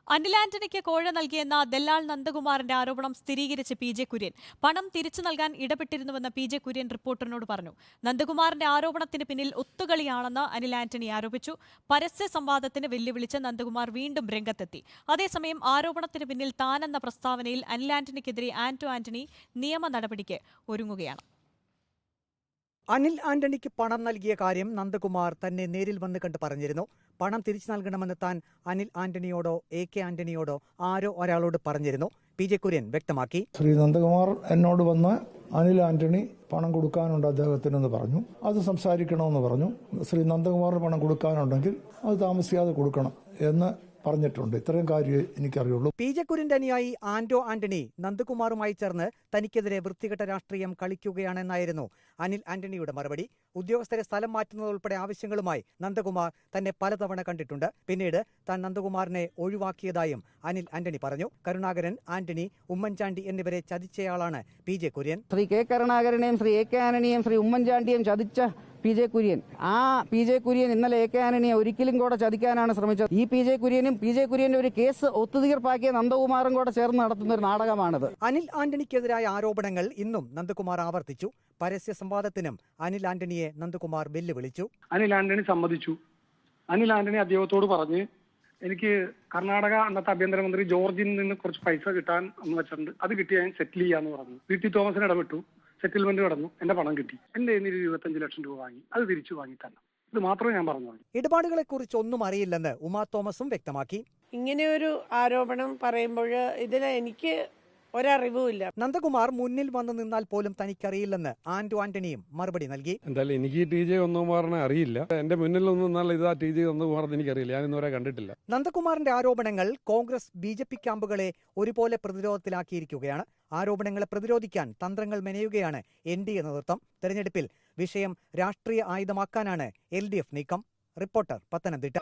അനിൽ ആന്റണിക്ക് കോഴ നൽകിയെന്ന ദല്ലാൽ നന്ദകുമാറിന്റെ ആരോപണം സ്ഥിരീകരിച്ച് പി ജെ കുര്യൻ. പണം തിരിച്ചു നൽകാൻ ഇടപെട്ടിരുന്നുവെന്ന് പി ജെ കുര്യൻ റിപ്പോർട്ടറിനോട് പറഞ്ഞു. നന്ദകുമാറിന്റെ ആരോപണത്തിന് പിന്നിൽ ഒത്തുകളിയാണെന്ന് അനിൽ ആന്റണി ആരോപിച്ചു. പരസ്യ സംവാദത്തിന് വെല്ലുവിളിച്ച് നന്ദകുമാർ വീണ്ടും രംഗത്തെത്തി. അതേസമയം ആരോപണത്തിന് പിന്നിൽ താനെന്ന പ്രസ്താവനയിൽ അനിൽ ആന്റണിക്കെതിരെ ആന്റണി നിയമ നടപടിക്ക് ഒരുങ്ങുകയാണ്. അനിൽ ആന്റണിക്ക് പണം നൽകിയ കാര്യം നന്ദകുമാർ തന്നെ നേരിൽ വന്ന് കണ്ട് പറഞ്ഞിരുന്നു. പണം തിരിച്ചു നൽകണമെന്ന് താൻ അനിൽ ആന്റണിയോടോ AK ആന്റണിയോടോ ആരോ ഒരാളോട് പറഞ്ഞിരുന്നു. പി ജെ കുര്യൻ വ്യക്തമാക്കി. ശ്രീ നന്ദകുമാർ എന്നോട് വന്ന് അനിൽ ആന്റണി പണം കൊടുക്കാനുണ്ട് അദ്ദേഹത്തിനെന്ന് പറഞ്ഞു. അത് സംസാരിക്കണമെന്ന് പറഞ്ഞു. ശ്രീ നന്ദകുമാറിന് പണം കൊടുക്കാനുണ്ടെങ്കിൽ അത് താമസിയാതെ കൊടുക്കണം എന്ന് പറഞ്ഞിട്ടുണ്ട്. ഇത്രയും കാര്യം എനിക്കറിയുള്ളൂ. പി ജെ കുര്യന്റെ അനുയായി ആന്റണി നന്ദകുമാറുമായി ചേർന്ന് തനിക്കെതിരെ വൃത്തികെട്ട രാഷ്ട്രീയം കളിക്കുകയാണെന്നായിരുന്നു അനിൽ ആന്റണിയുടെ മറുപടി. ഉദ്യോഗസ്ഥരെ സ്ഥലം മാറ്റുന്നതുൾപ്പെടെ ആവശ്യങ്ങളുമായി നന്ദകുമാർ തന്നെ പലതവണ കണ്ടിട്ടുണ്ട്. പിന്നീട് താൻ നന്ദകുമാറിനെ ഒഴിവാക്കിയതായും അനിൽ ആന്റണി പറഞ്ഞു. കരുണാകരൻ, ആന്റണി, ഉമ്മൻചാണ്ടി എന്നിവരെ ചതിച്ചയാളാണ് P J Kurian. Shri K കരുണാകരനെയും ശ്രീ AK ആന്റണിയെയും ശ്രീ ഉമ്മൻചാണ്ടിയെയും ചതിച്ച പി ജെ കുര്യൻ. ആ പി ജെ കുര്യൻ ഇന്നലെ AK ആന്റണിയെ ഒരിക്കലും കൂടെ ചതിക്കാനാണ് ശ്രമിച്ചത്. ഈ പി ജെ കുര്യന്റെ ഒരു കേസ് ഒത്തുതീർപ്പാക്കിയ നന്ദകുമാറും കൂടെ ചേർന്ന് നടത്തുന്ന ഒരു നാടകമാണിത്. അനിൽ ആന്റണിക്കെതിരായ ആരോപണങ്ങൾ ഇന്നും നന്ദകുമാർ ആവർത്തിച്ചു. പരസ്യ സംവാദത്തിനും അനിൽ ആന്റണിയെ നന്ദകുമാർ വെല്ലുവിളിച്ചു. അനിൽ ആന്റണി സമ്മതിച്ചു. അനിൽ ആന്റണി അദ്ദേഹത്തോട് പറഞ്ഞ് എനിക്ക് കർണാടക അന്നത്തെ ആഭ്യന്തരമന്ത്രി ജോർജിൽ നിന്ന് കുറച്ച് പൈസ കിട്ടാൻ എന്ന് വെച്ചിട്ടുണ്ട്, അത് കിട്ടി ഞാൻ സെറ്റിൽ ചെയ്യാന്ന് പറഞ്ഞു. VT തോമസിന് ഇടപെട്ടു, സെറ്റിൽമെന്റ് നടന്നു, എന്റെ പണം കിട്ടി. എന്റെ 25 ലക്ഷം രൂപ വാങ്ങി, അത് തിരിച്ചു വാങ്ങി തന്നെ. ഇത് മാത്രമേ ഞാൻ പറഞ്ഞുള്ളൂ. ഇടപാടുകളെ കുറിച്ച് ഒന്നും അറിയില്ലെന്ന് ഉമാ തോമസും വ്യക്തമാക്കി. ഇങ്ങനെയൊരു ആരോപണം പറയുമ്പോൾ ഇതിൽ എനിക്ക് ഒരറിവുമില്ല. നന്ദകുമാർ മുന്നിൽ വന്നു നിന്നാൽ പോലും തനിക്കറിയില്ലെന്ന് ആന്റണിയും മറുപടി നൽകി. എന്തായാലും എനിക്ക് TJ നന്ദകുമാറിനെ അറിയില്ല. എന്റെ മുന്നിൽ നിന്നാൽ ഇതാ TJ നന്ദകുമാറിന് എനിക്കറിയില്ല. ഞാൻ ഇന്നുവരെ കണ്ടിട്ടില്ല. നന്ദകുമാറിന്റെ ആരോപണങ്ങൾ കോൺഗ്രസ് BJP ക്യാമ്പുകളെ ഒരുപോലെ പ്രതിരോധത്തിലാക്കിയിരിക്കുകയാണ്. ആരോപണങ്ങളെ പ്രതിരോധിക്കാൻ തന്ത്രങ്ങൾ മെനയുകയാണ് NDA നേതൃത്വം. തെരഞ്ഞെടുപ്പിൽ വിഷയം രാഷ്ട്രീയ ആയുധമാക്കാനാണ് LDF നീക്കം. റിപ്പോർട്ടർ, പത്തനംതിട്ട.